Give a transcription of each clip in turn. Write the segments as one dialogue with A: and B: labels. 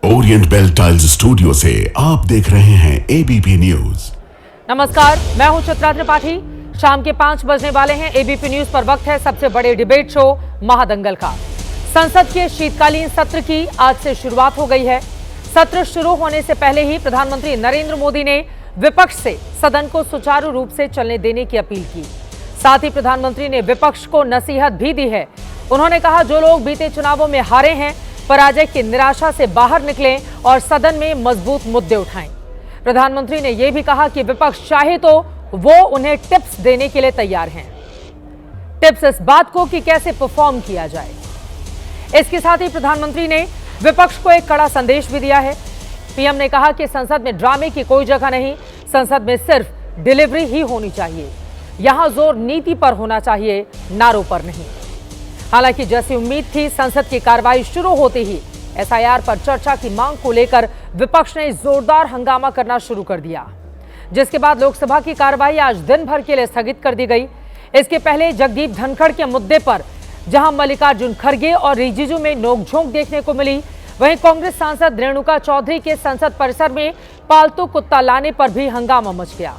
A: Orient bell tiles studio से आप देख रहे हैं एबीपी न्यूज।
B: नमस्कार, मैं हूं चित्रा त्रिपाठी। शाम के 5 बजने वाले हैं। एबीपी न्यूज पर वक्त है सबसे बड़े डिबेट शो महादंगल का। संसद के शीतकालीन सत्र की आज से शुरुआत हो गई है। सत्र शुरू होने से पहले ही प्रधानमंत्री नरेंद्र मोदी ने विपक्ष से सदन को सुचारू रूप से चलने देने की अपील की। साथ ही प्रधानमंत्री ने विपक्ष को नसीहत भी दी है। उन्होंने कहा, जो लोग बीते चुनावों में हारे हैं, पराजय की निराशा से बाहर निकलें और सदन में मजबूत मुद्दे उठाएं। प्रधानमंत्री ने यह भी कहा कि विपक्ष चाहे तो वो उन्हें टिप्स देने के लिए तैयार हैं। टिप्स इस बात को कि कैसे परफॉर्म किया जाए। इसके साथ ही प्रधानमंत्री ने विपक्ष को एक कड़ा संदेश भी दिया है। पीएम ने कहा कि संसद में ड्रामे की कोई जगह नहीं, संसद में सिर्फ डिलीवरी ही होनी चाहिए। यहां जोर नीति पर होना चाहिए, नारों पर नहीं। हालांकि जैसी उम्मीद थी, संसद की कार्रवाई शुरू होते ही एसआईआर पर चर्चा की मांग को लेकर विपक्ष ने जोरदार हंगामा करना शुरू कर दिया, जिसके बाद लोकसभा की कार्रवाई आज दिन भर के लिए स्थगित कर दी गई। इसके पहले जगदीप धनखड़ के मुद्दे पर जहां मल्लिकार्जुन खड़गे और रिजिजू में नोकझोंक देखने को मिली, वहीं कांग्रेस सांसद रेणुका चौधरी के संसद परिसर में पालतू कुत्ता लाने पर भी हंगामा मच गया।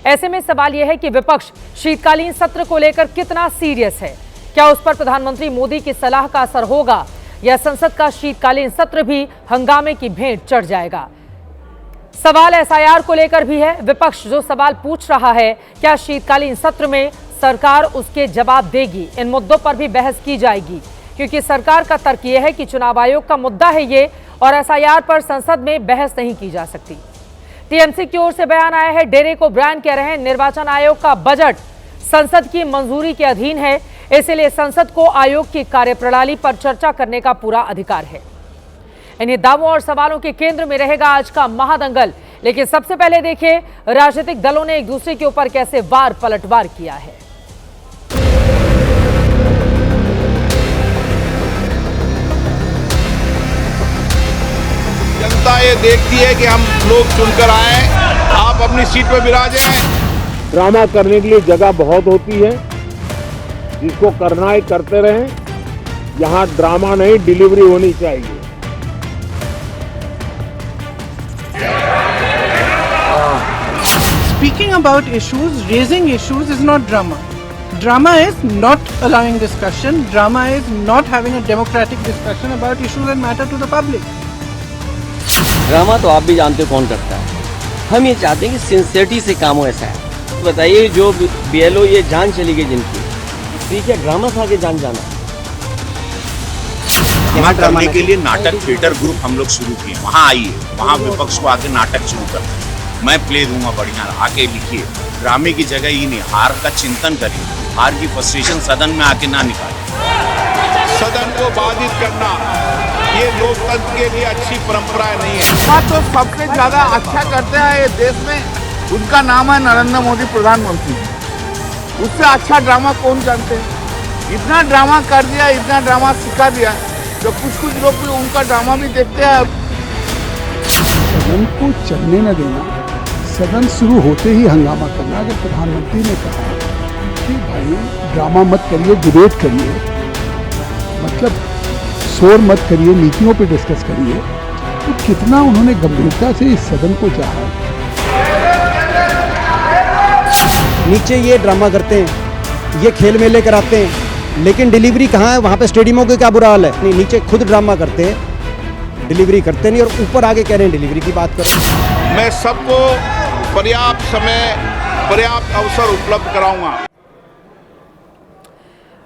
B: ऐसे में सवाल यह है कि विपक्ष शीतकालीन सत्र को लेकर कितना सीरियस है। क्या उस पर प्रधानमंत्री मोदी की सलाह का असर होगा या संसद का शीतकालीन सत्र भी हंगामे की भेंट चढ़ जाएगा? सवाल एसआईआर को लेकर भी है। विपक्ष जो सवाल पूछ रहा है, क्या शीतकालीन सत्र में सरकार उसके जवाब देगी? इन मुद्दों पर भी बहस की जाएगी, क्योंकि सरकार का तर्क यह है कि चुनाव आयोग का मुद्दा है ये, और एसआईआर पर संसद में बहस नहीं की जा सकती। टीएमसी की ओर से बयान आया है। डेरेक ओब्रायन कह रहे हैं, निर्वाचन आयोग का बजट संसद की मंजूरी के अधीन है, इसलिए संसद को आयोग की कार्यप्रणाली पर चर्चा करने का पूरा अधिकार है। इन्हीं दावों और सवालों के केंद्र में रहेगा आज का महादंगल। लेकिन सबसे पहले देखिए राजनीतिक दलों ने एक दूसरे के ऊपर कैसे वार पलटवार किया है।
C: जनता ये देखती है कि हम लोग चुनकर आए, आप अपनी सीट पर विराजें।
D: ड्रामा करने के लिए जगह बहुत होती है, जिसको करना है करते रहें। यहाँ ड्रामा नहीं, डिलीवरी होनी चाहिए।
E: Speaking about issues, raising issues is not drama. Drama is not allowing discussion. Drama is not having a democratic discussion about issues that matter to the public.
F: Drama तो आप भी जानते हो कौन करता है। हम ये चाहते हैं कि सिंसियरिटी से काम हो। ऐसा है, बताइए, जो बीएलओ ये जान चली गई जिनकी, ठीक है, ड्रामा था के जान जाना।
C: यहाँ करने के लिए नाटक थिएटर ग्रुप हम लोग शुरू किए। वहाँ आइए, वहाँ विपक्ष को आके नाटक शुरू करते हैं। मैं प्ले दूंगा बढ़िया, आके लिखिए। ड्रामे की जगह ही नहीं, हार का चिंतन करिए। हार की फ्रस्ट्रेशन सदन में आके ना निकाले। सदन को बाधित करना ये लोकतंत्र के लिए अच्छी परंपरा नहीं है।
G: तो सबसे ज्यादा अच्छा करते हैं ये देश में, उनका नाम है नरेंद्र मोदी प्रधानमंत्री। उससे अच्छा ड्रामा कौन जानते हैं? इतना ड्रामा कर दिया, इतना ड्रामा सिखा दिया, जो कुछ लोग भी उनका ड्रामा भी देखते हैं।
H: सदन को चलने न देना, सदन शुरू होते ही हंगामा करना। अगर प्रधानमंत्री ने कहा कि भाई ड्रामा मत करिए, डिबेट करिए, मतलब शोर मत करिए, नीतियों पे डिस्कस करिए, तो कितना उन्होंने गंभीरता से इस सदन को चाहा।
I: नीचे ये ड्रामा करते हैं, ये खेल मेले कराते हैं, लेकिन डिलीवरी कहाँ है? वहाँ पे स्टेडियमों के क्या बुरा हाल है? नहीं, नीचे खुद ड्रामा करते हैं, डिलीवरी करते नहीं, और ऊपर आके कह रहे हैं डिलीवरी की बात करो।
C: मैं सबको पर्याप्त समय, पर्याप्त अवसर उपलब्ध कराऊंगा।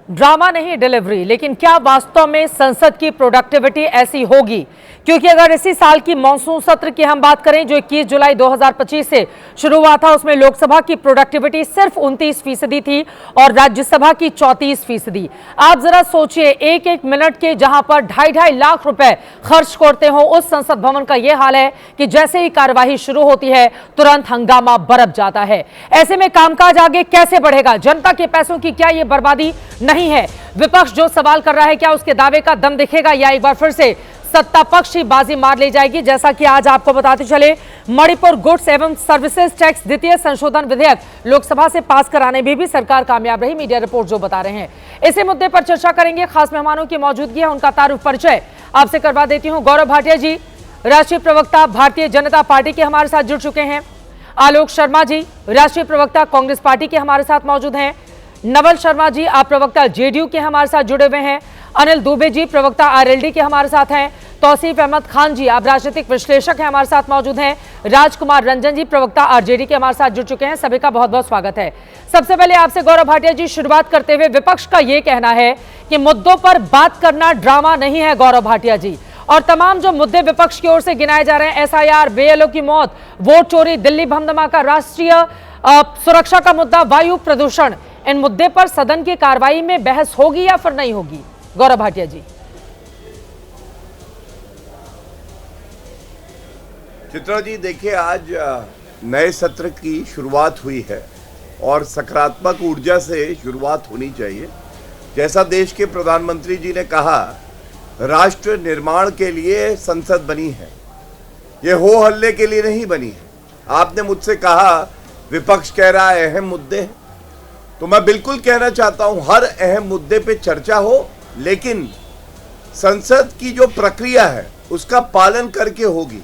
B: ड्रामा नहीं, डिलीवरी। लेकिन क्या वास्तव में संसद की प्रोडक्टिविटी ऐसी होगी? क्योंकि अगर इसी साल की मॉनसून सत्र की हम बात करें, जो 21 जुलाई 2025 से शुरू हुआ था, उसमें लोकसभा की प्रोडक्टिविटी सिर्फ 29% थी और राज्यसभा की 34%। आप जरा सोचिए, एक एक मिनट के जहां पर 2.5 लाख रुपए खर्च करते हो, उस संसद भवन का यह हाल है कि जैसे ही कार्यवाही शुरू होती है, तुरंत हंगामा बरप जाता है। ऐसे में कामकाज आगे कैसे बढ़ेगा? जनता के पैसों की क्या यह बर्बादी नहीं है? विपक्ष जो सवाल कर रहा है, क्या उसके दावे का दम दिखेगा या एक बार फिर से सत्ता पक्ष ही बाजी मार ले जाएगी? जैसा कि आज आपको बताते चले, मणिपुर गुड्स एवं सर्विसेज टैक्स द्वितीय संशोधन विधेयक लोकसभा से पास कराने में भी सरकार कामयाब रही। मीडिया रिपोर्ट जो बता रहे हैं, इसी मुद्दे पर चर्चा करेंगे। खास मेहमानों की मौजूदगी है, उनका तारुफ परिचय आपसे करवा देती हूं। गौरव भाटिया जी, राष्ट्रीय प्रवक्ता भारतीय जनता पार्टी के हमारे साथ जुड़ चुके हैं। आलोक शर्मा जी, राष्ट्रीय प्रवक्ता कांग्रेस पार्टी के हमारे साथ मौजूद हैं। नवल शर्मा जी, आप प्रवक्ता जेडीयू के हमारे साथ जुड़े हुए हैं। अनिल दुबे जी, प्रवक्ता आरएलडी के हमारे साथ हैं। तौसीफ अहमद खान जी, आप राजनीतिक विश्लेषक हैं, हमारे साथ मौजूद हैं। राजकुमार रंजन जी, प्रवक्ता आरजेडी के हमारे साथ जुड़ चुके हैं। सभी का बहुत बहुत स्वागत है। सबसे पहले आपसे गौरव भाटिया जी शुरुआत करते हुए, विपक्ष का यह कहना है कि मुद्दों पर बात करना ड्रामा नहीं है गौरव भाटिया जी, और तमाम जो मुद्दे विपक्ष की ओर से गिनाए जा रहे हैं, एसआईआर, बीएलओ की मौत, वोट चोरी, दिल्ली बम धमाका, राष्ट्रीय सुरक्षा का मुद्दा, वायु प्रदूषण, इन मुद्दे पर सदन की कार्रवाई में बहस होगी या फिर नहीं होगी? गौरव भाटिया जी।
G: चित्रा जी, देखिए, आज नए सत्र की शुरुआत हुई है और सकारात्मक ऊर्जा से शुरुआत होनी चाहिए। जैसा देश के प्रधानमंत्री जी ने कहा, राष्ट्र निर्माण के लिए संसद बनी है, ये हो हल्ले के लिए नहीं बनी है। आपने मुझसे कहा विपक्ष कह रहा है अहम मुद्दे हैं, तो मैं बिल्कुल कहना चाहता हूं हर अहम मुद्दे पे चर्चा हो, लेकिन संसद की जो प्रक्रिया है उसका पालन करके होगी।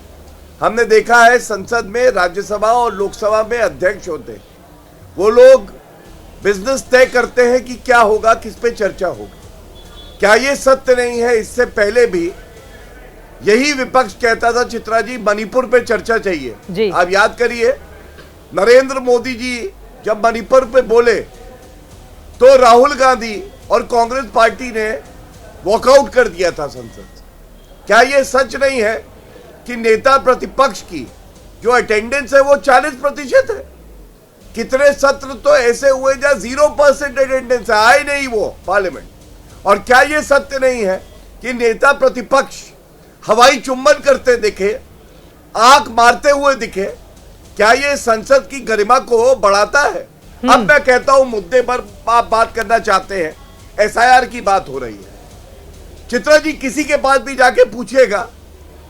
G: हमने देखा है संसद में, राज्यसभा और लोकसभा में अध्यक्ष होते हैं, वो लोग बिजनेस तय करते हैं कि क्या होगा, किस पे चर्चा होगी। क्या ये सत्य नहीं है? इससे पहले भी यही विपक्ष कहता था चित्रा जी, मणिपुर पे चर्चा चाहिए। आप याद करिए, नरेंद्र मोदी जी जब मणिपुर पे बोले तो राहुल गांधी और कांग्रेस पार्टी ने वॉकआउट कर दिया था संसद से। क्या ये सच नहीं है कि नेता प्रतिपक्ष की जो अटेंडेंस है वो 40% है? कितने सत्र तो ऐसे हुए जहां 0% अटेंडेंस है, आए नहीं वो पार्लियामेंट। और क्या ये सत्य नहीं है कि नेता प्रतिपक्ष हवाई चुम्बन करते दिखे, आंख मारते हुए दिखे? क्या ये संसद की गरिमा को बढ़ाता है? अब मैं कहता हूं मुद्दे पर आप बात करना चाहते हैं, एसआईआर की बात हो रही है। चित्रा जी, किसी के पास भी जाके पूछिएगा,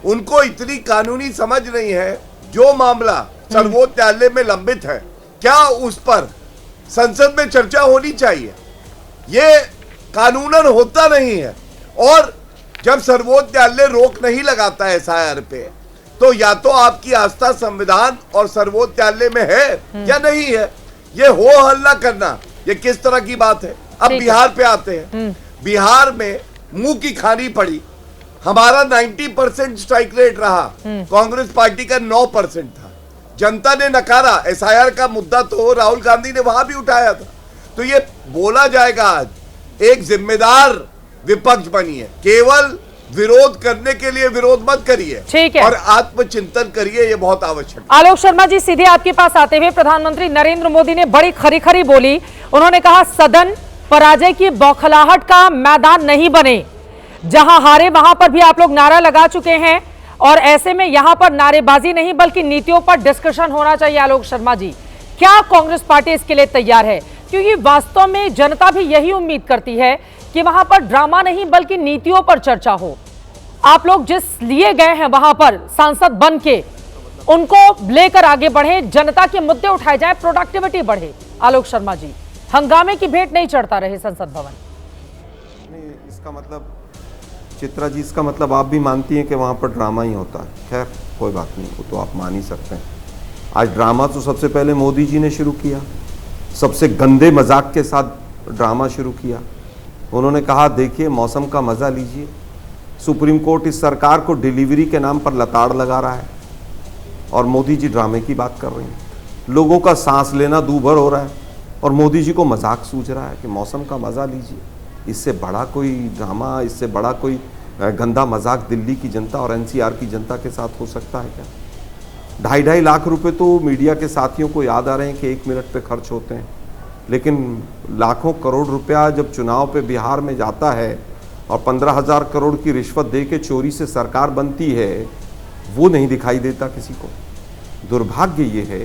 G: उनको इतनी कानूनी समझ नहीं है। जो मामला सर्वोच्च न्यायालय में लंबित है, क्या उस पर संसद में चर्चा होनी चाहिए? ये कानूनन होता नहीं है। और जब सर्वोच्च न्यायालय रोक नहीं लगाता है एसआईआर पे, तो या तो आपकी आस्था संविधान और सर्वोच्च न्यायालय में है या नहीं है। ये हो हल्ला करना, ये किस तरह की बात है? अब बिहार पे आते हैं। बिहार में मुंह की खानी पड़ी। हमारा 90% स्ट्राइक रेट रहा, कांग्रेस पार्टी का 9% था। जनता ने नकारा। एसआईआर का मुद्दा तो राहुल गांधी ने वहां भी उठाया था। तो ये बोला जाएगा आज, एक जिम्मेदार विपक्ष बनिए, केवल विरोध करने के लिए विरोध मत करिए, ठीक है, और आत्मचिंतन करिए, ये बहुत आवश्यक है।
B: आलोक शर्मा जी, सीधे आपके पास आते हुए, प्रधानमंत्री नरेंद्र मोदी ने बड़ी खरी बोली। उन्होंने कहा सदन पराजय की बौखलाहट का मैदान नहीं बने। जहां हारे वहां पर भी आप लोग नारा लगा चुके हैं, और ऐसे में यहां पर नारेबाजी नहीं बल्कि नीतियों पर डिस्कशन होना चाहिए। आलोक शर्मा जी, क्या कांग्रेस पार्टी इसके लिए तैयार है? क्योंकि वास्तव में जनता भी यही उम्मीद करती है कि वहां पर ड्रामा नहीं बल्कि नीतियों पर चर्चा हो। आप लोग जिस लिए गए हैं वहां पर सांसद बन के, उनको लेकर आगे बढ़े, जनता के मुद्दे उठाए जाए, प्रोडक्टिविटी बढ़े। आलोक शर्मा जी, हंगामे की भेंट नहीं चढ़ता रहे संसद भवन।
J: नहीं, इसका मतलब चित्रा जी, इसका मतलब आप भी मानती हैं कि वहाँ पर ड्रामा ही होता है। खैर कोई बात नहीं, वो तो आप मान ही सकते हैं। आज ड्रामा तो सबसे पहले मोदी जी ने शुरू किया, सबसे गंदे मजाक के साथ ड्रामा शुरू किया। उन्होंने कहा देखिए मौसम का मज़ा लीजिए। सुप्रीम कोर्ट इस सरकार को डिलीवरी के नाम पर लताड़ लगा रहा है और मोदी जी ड्रामे की बात कर रही हैं। लोगों का सांस लेना दूभर हो रहा है और मोदी जी को मजाक सूझ रहा है कि मौसम का मज़ा लीजिए। इससे बड़ा कोई ड्रामा, इससे बड़ा कोई गंदा मजाक दिल्ली की जनता और एनसीआर की जनता के साथ हो सकता है क्या? 2.5 लाख रुपए तो मीडिया के साथियों को याद आ रहे हैं कि 1 मिनट पे खर्च होते हैं, लेकिन लाखों करोड़ रुपया जब चुनाव पे बिहार में जाता है और 15,000 करोड़ की रिश्वत दे के चोरी से सरकार बनती है, वो नहीं दिखाई देता किसी को। दुर्भाग्य ये है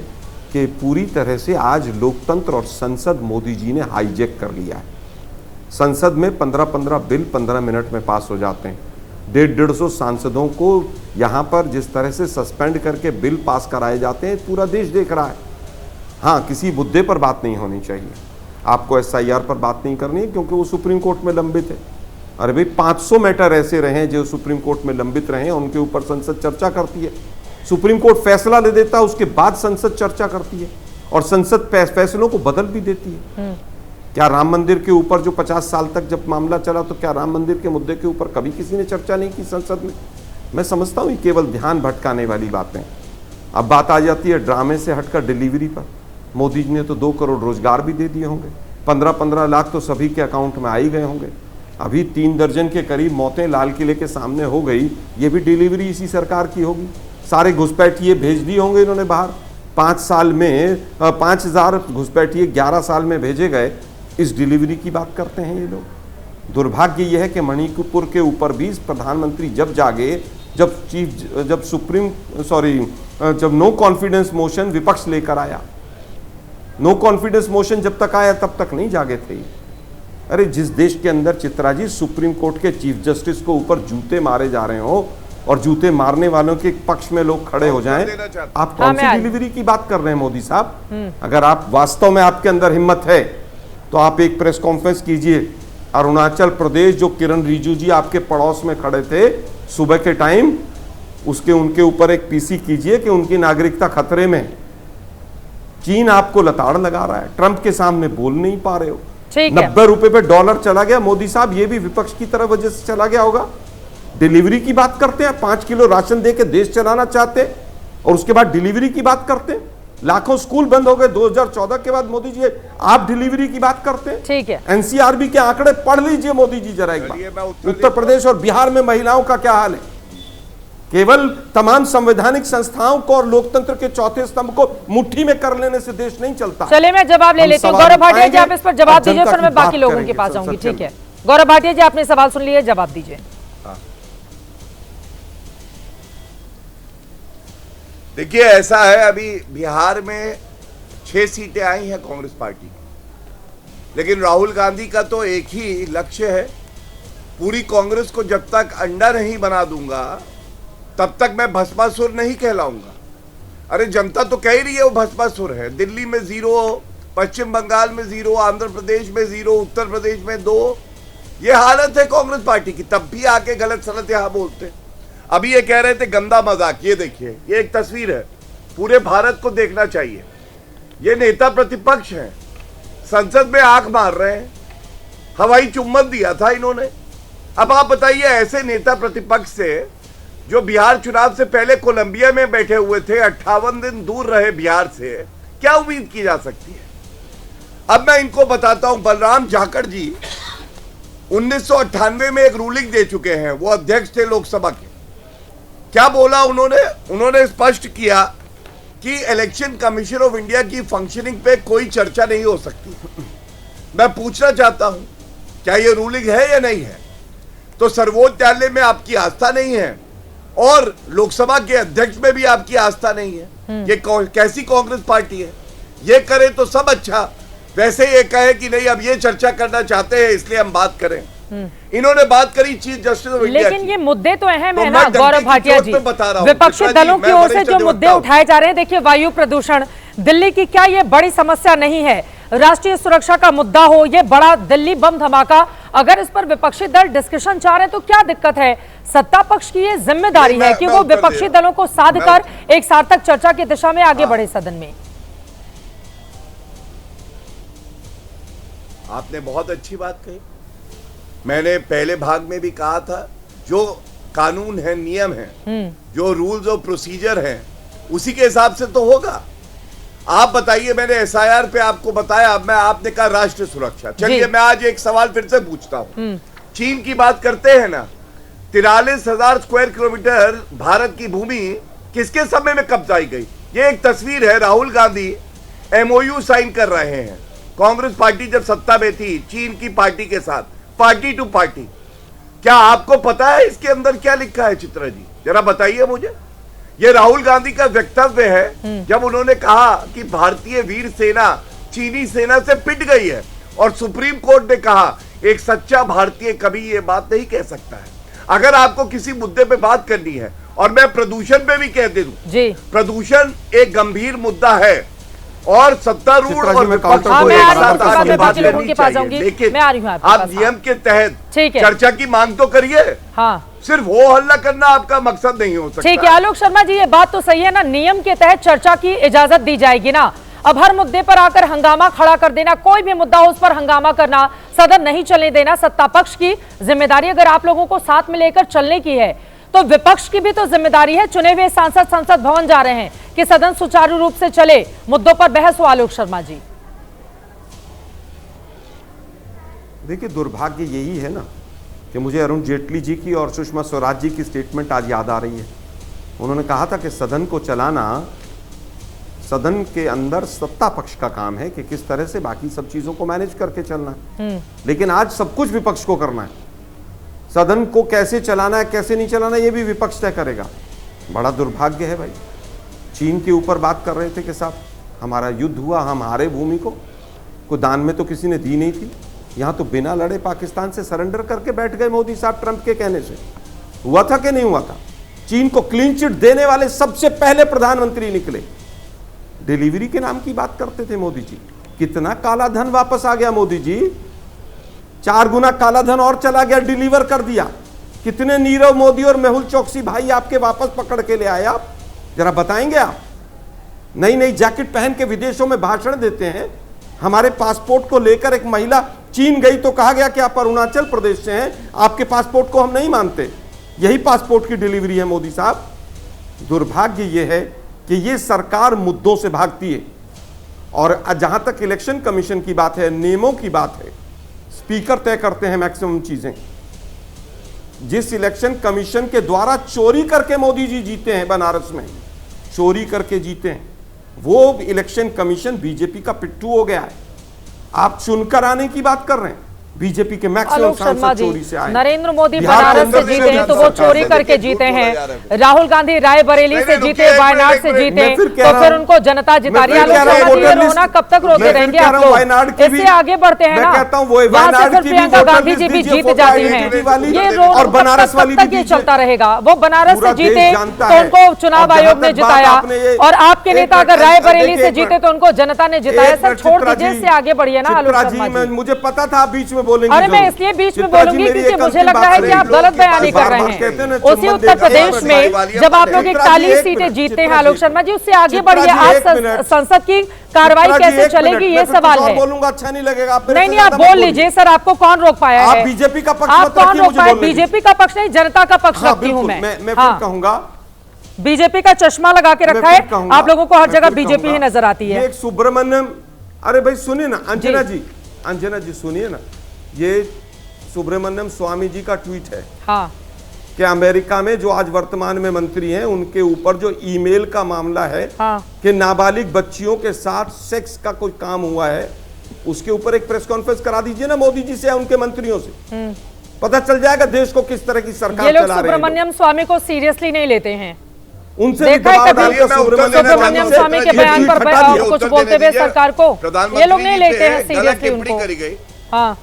J: कि पूरी तरह से आज लोकतंत्र और संसद मोदी जी ने हाईजैक कर लिया है। संसद में 15-15 बिल 15 मिनट में पास हो जाते हैं। 150 सांसदों को यहाँ पर जिस तरह से सस्पेंड करके बिल पास कराए जाते हैं, पूरा देश देख रहा है। हाँ, किसी मुद्दे पर बात नहीं होनी चाहिए। आपको एसआईआर पर बात नहीं करनी है क्योंकि वो सुप्रीम कोर्ट में लंबित है। अरे भाई 500 मैटर ऐसे रहे हैं जो सुप्रीम कोर्ट में लंबित रहे हैं, उनके ऊपर संसद चर्चा करती है, सुप्रीम कोर्ट फैसला ले देता है, उसके बाद संसद चर्चा करती है और संसद फैसलों को बदल भी देती है। क्या राम मंदिर के ऊपर जो 50 साल तक जब मामला चला, तो क्या राम मंदिर के मुद्दे के ऊपर कभी किसी ने चर्चा नहीं की संसद में? मैं समझता हूँ ये केवल ध्यान भटकाने वाली बातें। अब बात आ जाती है ड्रामे से हटकर डिलीवरी पर। मोदी जी ने तो 2 करोड़ रोजगार भी दे दिए होंगे, 15-15 लाख तो सभी के अकाउंट में आ ही गए होंगे। अभी 3 दर्जन के करीब मौतें लाल किले के सामने हो गई, ये भी डिलीवरी इसी सरकार की होगी। सारे घुसपैठिए भेज दिए होंगे इन्होंने बाहर। 5 साल में 5000 घुसपैठिए 11 साल में भेजे गए। इस डिलीवरी की बात करते हैं ये लोग। दुर्भाग्य यह है कि मणिपुर के ऊपर भी प्रधानमंत्री जब जागे, जब नो कॉन्फिडेंस मोशन विपक्ष लेकर आया, नो कॉन्फिडेंस मोशन जब तक आया तब तक नहीं जागे थे। अरे जिस देश के अंदर चित्रा जी सुप्रीम कोर्ट के चीफ जस्टिस को ऊपर जूते मारे जा रहे हो और जूते मारने वालों के पक्ष में लोग खड़े हो जाएं, आप कौन सी डिलीवरी की बात कर रहे हैं मोदी साहब? अगर आप वास्तव में आपके अंदर हिम्मत है तो आप एक प्रेस कॉन्फ्रेंस कीजिए। अरुणाचल प्रदेश जो किरण रिजिजू जी आपके पड़ोस में खड़े थे सुबह के टाइम, उनके ऊपर एक पीसी कीजिए कि उनकी नागरिकता खतरे में। चीन आपको लताड़ लगा रहा है, ट्रंप के सामने बोल नहीं पा रहे हो। 90 रुपए पे डॉलर चला गया मोदी साहब, ये भी विपक्ष की तरफ वजह से चला गया होगा। डिलीवरी की बात करते हैं, 5 किलो राशन दे के देश चलाना चाहते हैं और उसके बाद डिलीवरी की बात करते हैं। लाखों स्कूल बंद हो गए 2014 के बाद मोदी जी, आप डिलीवरी की बात करते हैं।
B: ठीक है,
J: एनसीआरबी के आंकड़े पढ़ लीजिए मोदी जी जरा एक बार। उत्तर प्रदेश और बिहार में महिलाओं का क्या हाल है? केवल तमाम संवैधानिक संस्थाओं को और लोकतंत्र के चौथे स्तंभ को मुट्ठी में कर लेने से देश नहीं चलता।
B: चलिए मैं जवाब ले लेती हूँ। गौरव भाटिया जी आप इस पर जवाब दीजिए, फिर मैं बाकी लोगों के पास जाऊंगी। ठीक है, गौरव भाटिया जी आपने सवाल सुन लिया, जवाब दीजिए।
G: देखिए ऐसा है, अभी बिहार में 6 सीटें आई हैं कांग्रेस पार्टी की, लेकिन राहुल गांधी का तो एक ही लक्ष्य है, पूरी कांग्रेस को जब तक अंडा नहीं बना दूंगा तब तक मैं भस्मासुर नहीं कहलाऊंगा। अरे जनता तो कह रही है वो भस्मासुर है। दिल्ली में 0, पश्चिम बंगाल में 0, आंध्र प्रदेश में 0, उत्तर प्रदेश में 2, ये हालत है कांग्रेस पार्टी की। तब भी आके गलत सलत यहां बोलते। अभी ये कह रहे थे गंदा मजाक, ये देखिए ये एक तस्वीर है, पूरे भारत को देखना चाहिए। ये नेता प्रतिपक्ष हैं, संसद में आंख मार रहे हैं, हवाई चुम्बन दिया था इन्होंने। अब आप बताइए ऐसे नेता प्रतिपक्ष से जो बिहार चुनाव से पहले कोलंबिया में बैठे हुए थे, 58 दिन दूर रहे बिहार से, क्या उम्मीद की जा सकती है? अब मैं इनको बताता हूं, बलराम जाखड़ जी 1998 में एक रूलिंग दे चुके हैं, वो अध्यक्ष थे लोकसभा के। क्या बोला उन्होंने स्पष्ट किया कि इलेक्शन कमीशन ऑफ इंडिया की फंक्शनिंग पे कोई चर्चा नहीं हो सकती। मैं पूछना चाहता हूं क्या ये रूलिंग है या नहीं है? तो सर्वोच्च न्यायालय में आपकी आस्था नहीं है और लोकसभा के अध्यक्ष में भी आपकी आस्था नहीं है। ये कैसी कांग्रेस पार्टी है? ये करे तो सब अच्छा, वैसे ये कहे कि नहीं अब ये चर्चा करना चाहते हैं इसलिए हम बात करें। इन्होंने बात करी चीफ जस्टिस ऑफ इंडिया,
B: लेकिन ये मुद्दे तो अहम है ना गौरव भाटिया जी। विपक्षी दलों की ओर से जो मुद्दे उठाए जा रहे हैं, देखिए वायु प्रदूषण दिल्ली की, क्या ये बड़ी समस्या नहीं है? राष्ट्रीय सुरक्षा का मुद्दा हो, ये बड़ा दिल्ली बम धमाका, अगर इस पर विपक्षी दल डिस्कशन चाह रहे हैं तो क्या दिक्कत है? सत्ता पक्ष की ये जिम्मेदारी है कि वो विपक्षी दलों को साध कर एक सार्थक चर्चा की दिशा में आगे बढ़े सदन में।
G: आपने बहुत अच्छी बात कही। मैंने पहले भाग में भी कहा था, जो कानून है, नियम है, जो रूल्स और प्रोसीजर हैं, उसी के हिसाब से तो होगा। आप बताइए, मैंने एसआईआर पे आपको बताया, अब मैं आपने कहा राष्ट्रीय सुरक्षा। चलिए मैं आज एक सवाल फिर से पूछता हूं। चीन की बात करते हैं ना, 43,000 स्क्वायर किलोमीटर भारत की भूमि किसके समय में कब्जाई गई? ये एक तस्वीर है, राहुल गांधी MOU साइन कर रहे हैं, कांग्रेस पार्टी जब सत्ता में थी चीन की पार्टी के साथ, पार्टी टू पार्टी। क्या आपको पता है इसके अंदर क्या लिखा है चित्रा जी? जरा बताइए मुझे। यह राहुल गांधी का वक्तव्य है जब उन्होंने कहा कि भारतीय वीर सेना चीनी सेना से पिट गई है और सुप्रीम कोर्ट ने कहा एक सच्चा भारतीय कभी यह बात नहीं कह सकता है। अगर आपको किसी मुद्दे पे बात करनी है, और मैं प्रदूषण पे भी कह दे दूं, प्रदूषण एक गंभीर मुद्दा है। और सत्तारूढ़ और विपक्ष को एक साथ आगे बात करनी चाहिए। लेकिन आप नियम के तहत चर्चा की मांग तो करिए।
B: हाँ,
G: सिर्फ वो हल्ला करना आपका मकसद नहीं हो सकता।
B: ठीक है आलोक शर्मा जी, ये बात तो सही है ना, नियम के तहत चर्चा की इजाजत दी जाएगी ना। अब हर मुद्दे पर आकर हंगामा खड़ा कर देना, कोई भी मुद्दा हो उस पर हंगामा करना, सदन नहीं चलने देना, सत्ता पक्ष की जिम्मेदारी अगर आप लोगों को साथ में लेकर चलने की है तो विपक्ष की भी तो जिम्मेदारी है। चुने हुए सांसद संसद भवन जा रहे हैं कि सदन सुचारू रूप से चले, मुद्दों पर बहस हो। आलोक शर्मा जी,
J: देखिए दुर्भाग्य यही है ना कि मुझे अरुण जेटली जी की और सुषमा स्वराज जी की स्टेटमेंट आज याद आ रही है। उन्होंने कहा था कि सदन को चलाना सदन के अंदर सत्ता पक्ष का काम है कि किस तरह से बाकी सब चीजों को मैनेज करके चलना है, लेकिन आज सब कुछ विपक्ष को करना है। सदन को कैसे चलाना है कैसे नहीं चलाना ये भी विपक्ष तय करेगा। बड़ा दुर्भाग्य है भाई। चीन के ऊपर बात कर रहे थे कि साहब हमारा युद्ध हुआ, हम हारे भूमि को दान में तो किसी ने दी नहीं थी। यहां तो बिना लड़े पाकिस्तान से सरेंडर करके बैठ गए मोदी साहब ट्रंप के कहने से। हुआ था कि नहीं हुआ था? चीन को क्लीन चिट देने वाले सबसे पहले प्रधानमंत्री निकले। डिलीवरी के नाम की बात करते थे मोदी जी। कितना काला धन वापस आ गया मोदी जी, 4 गुना काला धन और चला गया, डिलीवर कर दिया। कितने नीरव मोदी और मेहुल चौकसी भाई आपके वापस पकड़ के ले आए आप, जरा बताएंगे आप? नई नई जैकेट पहन के विदेशों में भाषण देते हैं। हमारे पासपोर्ट को लेकर एक महिला चीन गई तो कहा गया कि आप अरुणाचल प्रदेश से हैं, आपके पासपोर्ट को हम नहीं मानते। यही पासपोर्ट की डिलीवरी है मोदी साहब। दुर्भाग्य यह है कि यह सरकार मुद्दों से भागती है। और जहां तक इलेक्शन कमीशन की बात है, नियमों की बात है, स्पीकर तय करते हैं मैक्सिमम चीजें। जिस इलेक्शन कमीशन के द्वारा चोरी करके मोदी जी जीते हैं, बनारस में चोरी करके जीते हैं, वो इलेक्शन कमीशन बीजेपी का पिट्ठू हो गया है। आप चुनकर आने की बात कर रहे हैं, बीजेपी के मैक्सिमम सांसद चोरी से आए।
B: नरेंद्र मोदी बनारस से जीते हैं तो वो चोरी करके जीते हैं। राहुल गांधी रायबरेली से जीते, वायनाड से जीते, तो फिर उनको जनता जिता रही है। रोना कब तक रोते रहेंगे आप लोग? इससे आगे बढ़ते हैं ना। वहां से फिर प्रियंका गांधी जी भी जीत जाती हैं। ये रोना बनारस वाली तक ये चलता रहेगा। वो बनारस से जीते तो उनको चुनाव आयोग ने जिताया, और आपके नेता अगर रायबरेली से जीते तो उनको जनता ने जिताया। सर छोड़ दीजिए, इससे आगे बढ़िए ना। आलोक शर्मा जी,
J: मुझे पता था बीच में बोलेंगे।
B: अरे मैं इसलिए बीच में बोलूंगी क्योंकि मुझे लग रहा है कि आप गलत बयानी कर रहे हैं। उसी उत्तर प्रदेश में जब आप लोग 41 सीटें जीतते हैं आलोक शर्मा जी, उससे आगे बढ़िए। आज संसद की कार्रवाई कैसे चलेगी ये सवाल है।
J: बोलूंगा अच्छा नहीं लगेगा।
B: नहीं आप बोल लीजिए सर, आपको कौन रोक पाया है?
J: आप बीजेपी का पक्ष,
B: आप कौन रोक पाया? बीजेपी का पक्ष नहीं, जनता का पक्ष रखती हूँ मैं।
J: कहूंगा
B: बीजेपी का चश्मा लगा के रखा है आप लोगों को, हर जगह बीजेपी ही नजर आती है।
J: एक सुब्रमण्यम, अरे भाई सुनिए ना अंजना जी सुनिए ना, ये सुब्रमण्यम स्वामी जी का ट्वीट है।
B: हाँ,
J: कि अमेरिका में जो आज वर्तमान में मंत्री हैं उनके ऊपर जो ईमेल का मामला है,
B: हाँ,
J: कि नाबालिग बच्चियों के साथ सेक्स का कोई काम हुआ है, उसके ऊपर एक प्रेस कॉन्फ्रेंस करा दीजिए ना मोदी जी से या उनके मंत्रियों से। पता चल जाएगा देश को किस तरह की सरकार चला रहे हैं।
B: सुब्रमण्यम स्वामी को सीरियसली नहीं लेते हैं।
J: उनसे
B: सुब्रमण्यम स्वामी के बयान पर कुछ बोलते हुए सरकार को ये लोग नहीं लेते हैं सीरियसली उनको। हाँ,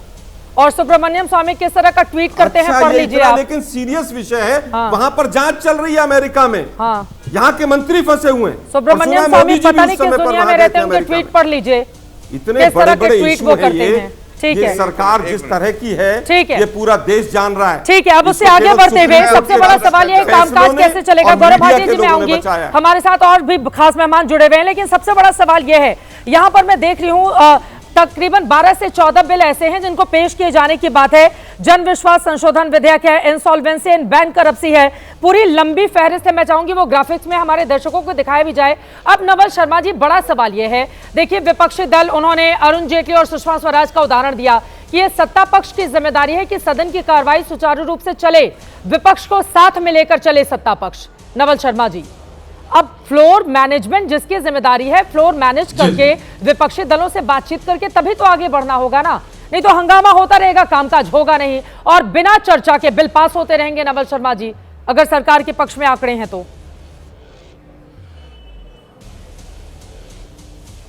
B: और सुब्रमण्यम स्वामी किस तरह का ट्वीट करते हैं पढ़ लीजिए आप।
J: लेकिन सीरियस विषय है। वहां पर जांच चल रही है अमेरिका में।
B: हाँ,
J: यहाँ के मंत्री फंसे हुए हैं।
B: सुब्रमण्यम स्वामी पता नहीं किस दुनिया में रहते हैं, उनके ट्वीट पढ़ लीजिए।
J: इतने बड़े बड़े
B: ट्वीट वो करते हैं। ठीक है,
J: सरकार जिस तरह की है,
B: ठीक है,
J: ये पूरा देश जान रहा है।
B: ठीक है, अब उससे आगे बढ़ते हुए सबसे बड़ा सवाल ये कामकाज कैसे चलेगा। गौरव भाटी जी मैं आऊंगी, हमारे साथ और भी खास मेहमान जुड़े हुए हैं, लेकिन सबसे बड़ा सवाल ये है, यहाँ पर मैं देख रही हूँ तकरीबन 12 से 14 बिल ऐसे हैं जिनको पेश किए जाने की बात है। जन विश्वास संशोधन विधेयक है, इंसॉल्वेंसी एंड बैंक करप्सी है, पूरी लंबी फहरिस्त है। मैं चाहूंगी वो ग्राफिक्स में हमारे दर्शकों को दिखाया भी जाए। अब नवल शर्मा जी, बड़ा सवाल यह है, देखिए विपक्षी दल उन्होंने अरुण जेटली और सुषमा स्वराज का उदाहरण दिया कि यह सत्ता पक्ष की जिम्मेदारी है कि सदन की कार्रवाई सुचारू रूप से चले, विपक्ष को साथ में लेकर चले सत्ता पक्ष। नवल शर्मा जी, अब फ्लोर मैनेजमेंट जिसकी जिम्मेदारी है, फ्लोर मैनेज करके विपक्षी दलों से बातचीत करके तभी तो आगे बढ़ना होगा ना, नहीं तो हंगामा होता रहेगा, कामकाज होगा नहीं और बिना चर्चा के बिल पास होते रहेंगे। नवल शर्मा जी, अगर सरकार के पक्ष में आंकड़े हैं तो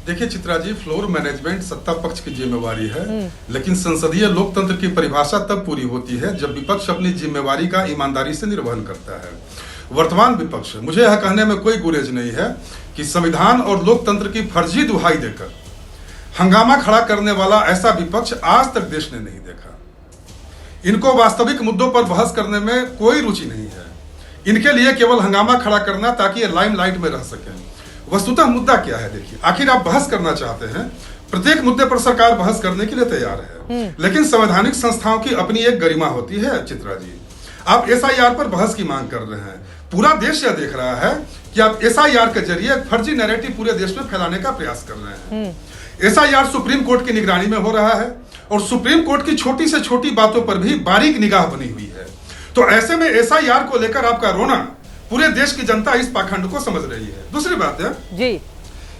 K: देखिए चित्रा जी, फ्लोर मैनेजमेंट सत्ता पक्ष की जिम्मेवारी है, लेकिन संसदीय लोकतंत्र की परिभाषा तब पूरी होती है जब विपक्ष अपनी जिम्मेवारी का ईमानदारी से निर्वहन करता है। वर्तमान विपक्ष, मुझे यह कहने में कोई गुरेज नहीं है कि संविधान और लोकतंत्र की फर्जी दुहाई देकर हंगामा खड़ा करने वाला ऐसा विपक्ष आज तक देश ने नहीं देखा। इनको वास्तविक मुद्दों पर बहस करने में कोई रुचि नहीं है। इनके लिए केवल हंगामा खड़ा करना ताकि ये लाइमलाइट में रह सकें। वस्तुतः मुद्दा क्या है? देखिए, आखिर आप बहस करना चाहते हैं, प्रत्येक मुद्दे पर सरकार बहस करने के लिए तैयार है, लेकिन संवैधानिक संस्थाओं की अपनी एक गरिमा होती है। चित्रा जी, आप एसआईआर पर बहस की मांग कर रहे हैं। पूरा देश यह देख रहा है कि आप एसआईआर के जरिए एक फर्जी नैरेटिव पूरे देश में फैलाने का प्रयास कर रहे हैं। एसआईआर सुप्रीम कोर्ट की निगरानी में हो रहा है और सुप्रीम कोर्ट की छोटी से छोटी बातों पर भी बारीक निगाह बनी हुई है। तो ऐसे में एसआईआर को लेकर आपका रोना, पूरे देश की जनता इस पाखंड को समझ रही है। दूसरी बात है जी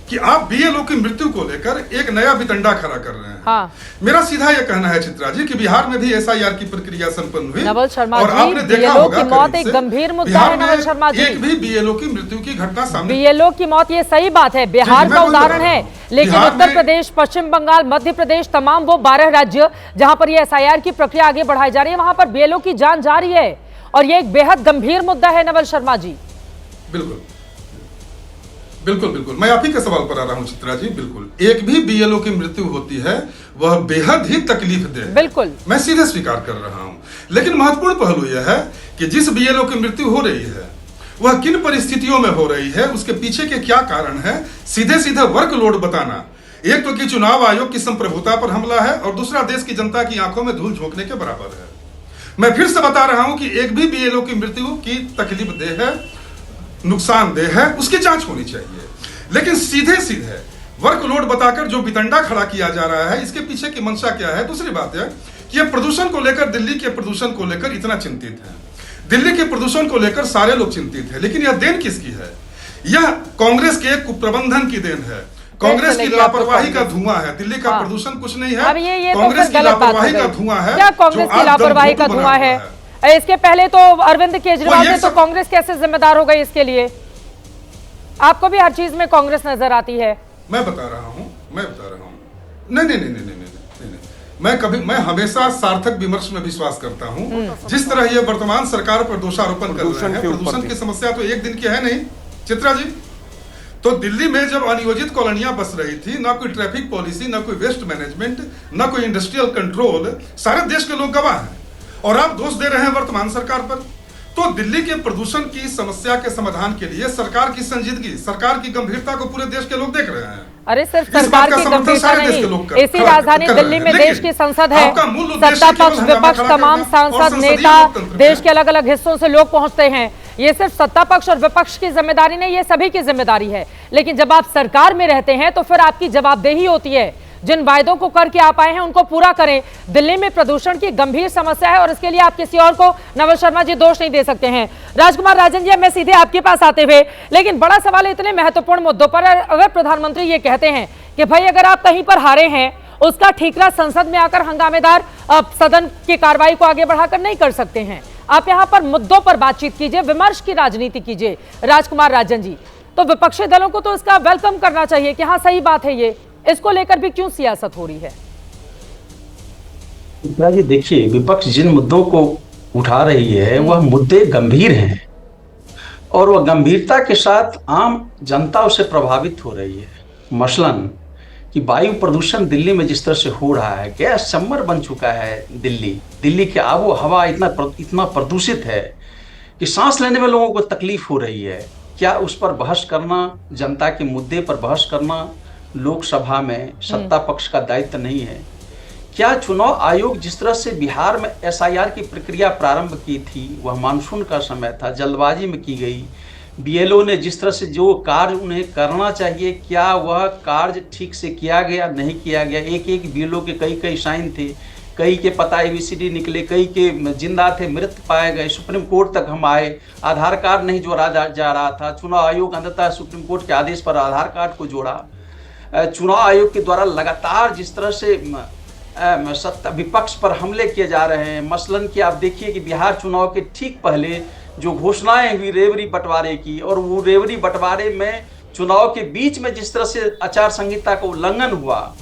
K: कि आप बीएलओ की मृत्यु को लेकर एक नया वितंडा खड़ा कर रहे हैं। हाँ। मेरा सीधा यह कहना है चित्रा जी कि बिहार में भी एसआईआर की प्रक्रिया संपन्न हुई।
B: नवल शर्मा
K: और
B: जी,
K: आपने देखा होगा
B: की मौत एक गंभीर मुद्दा है। नवल शर्मा जी,
K: एक भी बीएलओ की मृत्यु की घटना सामने,
B: बीएलओ की मौत, ये सही बात है, बिहार का उदाहरण है, लेकिन उत्तर प्रदेश, पश्चिम बंगाल, मध्य प्रदेश, तमाम वो 12 राज्य जहां पर ये एसआईआर की प्रक्रिया आगे बढ़ाई जा रही है, वहां पर बीएलओ की जान जा रही है और ये एक बेहद गंभीर मुद्दा है। नवल शर्मा जी,
K: बिल्कुल बिल्कुल बिल्कुल, मैं आप ही के सवाल पर आ रहा हूं चित्रा जी। बिल्कुल, एक भी बीएलओ की मृत्यु होती है वह बेहद ही तकलीफदेह है। बिल्कुल, मैं सीधे स्वीकार कर रहा हूं, लेकिन महत्वपूर्ण पहलू यह है कि जिस बीएलओ की मृत्यु हो रही है वह किन परिस्थितियों में हो रही है, उसके पीछे के क्या कारण है, सीधे सीधे वर्कलोड बताना एक तो कि चुनाव आयोग की संप्रभुता पर हमला है और दूसरा देश की जनता की आंखों में धूल झोंकने के बराबर है। मैं फिर से बता रहा हूं कि एक भी बीएलओ की मृत्यु की तकलीफदेह है, नुकसानदेह है, उसकी जांच होनी चाहिए। लेकिन सीधे सीधे वर्कलोड बताकर जो वितंडा खड़ा किया जा रहा है, इसके पीछे की मंशा क्या है? दूसरी बात है कि ये प्रदूषण को लेकर, दिल्ली के प्रदूषण को लेकर इतना चिंतित है, दिल्ली के प्रदूषण को लेकर सारे लोग चिंतित है, लेकिन यह देन किसकी है? यह कांग्रेस के कुप्रबंधन की देन है, कांग्रेस की लापरवाही का धुआं है। दिल्ली का प्रदूषण कुछ नहीं है, कांग्रेस की लापरवाही का धुआं है।
B: क्या कांग्रेस की लापरवाही का धुआं है? इसके पहले तो अरविंद केजरीवाल थे, तो कांग्रेस कैसे जिम्मेदार हो गई इसके लिए? आपको भी हर चीज में कांग्रेस नजर आती है।
K: मैं बता रहा हूं नहीं, मैं हमेशा सार्थक विमर्श में विश्वास करता हूं। जिस तरह ये वर्तमान सरकार पर दोषारोपण कर रहे हैं, प्रदूषण की समस्या तो एक दिन की है नहीं चित्रा जी। तो दिल्ली में जब अनियोजित कॉलोनियां बस रही थी, ना कोई ट्रैफिक पॉलिसी, ना कोई वेस्ट मैनेजमेंट, ना कोई इंडस्ट्रियल कंट्रोल, सारे देश के लोग गवाह हैं और आप दोष दे रहे हैं वर्तमान सरकार पर। तो दिल्ली के प्रदूषण की समस्या के समाधान के लिए सरकार की संजीदगी, सरकार की गंभीरता को पूरे देश के लोग देख रहे हैं।
B: अरे सिर्फ सरकार की गंभीरता नहीं, इसी राजधानी दिल्ली में देश की संसद है, सत्ता पक्ष विपक्ष तमाम सांसद नेता देश के अलग अलग हिस्सों से लोग पहुंचते हैं। ये सिर्फ सत्ता पक्ष और विपक्ष की जिम्मेदारी नहीं, ये सभी की जिम्मेदारी है। लेकिन जब आप सरकार में रहते हैं तो फिर आपकी जवाबदेही होती है, जिन वायदों को करके आप आए हैं उनको पूरा करें। दिल्ली में प्रदूषण की गंभीर समस्या है और इसके लिए आप किसी और को, नवल शर्मा जी, दोष नहीं दे सकते हैं। राजकुमार राजन जी, मैं सीधे आपके पास आते हुए, लेकिन बड़ा सवाल इतने महत्वपूर्ण मुद्दों पर अगर प्रधानमंत्री ये कहते हैं कि भाई अगर आप कहीं पर हारे हैं उसका ठीकरा संसद में आकर हंगामेदार सदन की कार्रवाई को आगे बढ़ाकर नहीं कर सकते हैं, आप यहाँ पर मुद्दों पर बातचीत कीजिए, विमर्श की राजनीति कीजिए। राजकुमार राजन जी, तो विपक्षी दलों को तो इसका वेलकम करना चाहिए कि हाँ सही बात है, ये इसको लेकर भी क्यों सियासत हो रही है?
L: जी देखिए, विपक्ष जिन मुद्दों को उठा रही है वह मुद्दे गंभीर हैं और वह गंभीरता के साथ आम जनता उससे प्रभावित हो रही है। मसलन कि वायु प्रदूषण दिल्ली में जिस तरह से हो रहा है, गैस चैम्बर बन चुका है दिल्ली की आबो हवा इतना प्रदूषित है कि सांस लेने में लोगों को तकलीफ हो रही है। क्या उस पर बहस करना, जनता के मुद्दे पर बहस करना लोकसभा में सत्ता पक्ष का दायित्व नहीं है? क्या चुनाव आयोग जिस तरह से बिहार में एसआईआर की प्रक्रिया प्रारंभ की थी, वह मानसून का समय था, जल्दबाजी में की गई? बीएलओ ने जिस तरह से जो कार्य उन्हें करना चाहिए, क्या वह कार्य ठीक से किया गया, नहीं किया गया? एक बीएलओ के कई साइन थे, कई के पता ABCD निकले, कई के जिंदा थे, मृत पाए गए, सुप्रीम कोर्ट तक हम आए, आधार कार्ड नहीं जोड़ा जा रहा था। चुनाव आयोग अंततः सुप्रीम कोर्ट के आदेश पर आधार कार्ड को जोड़ा। चुनाव आयोग के द्वारा लगातार जिस तरह से सत्ता विपक्ष पर हमले किए जा रहे हैं, मसलन कि आप देखिए कि बिहार चुनाव के ठीक पहले जो घोषणाएं हुई रेवड़ी बंटवारे की, और वो रेवड़ी बंटवारे में चुनाव के बीच में जिस तरह से आचार संहिता का उल्लंघन हुआ,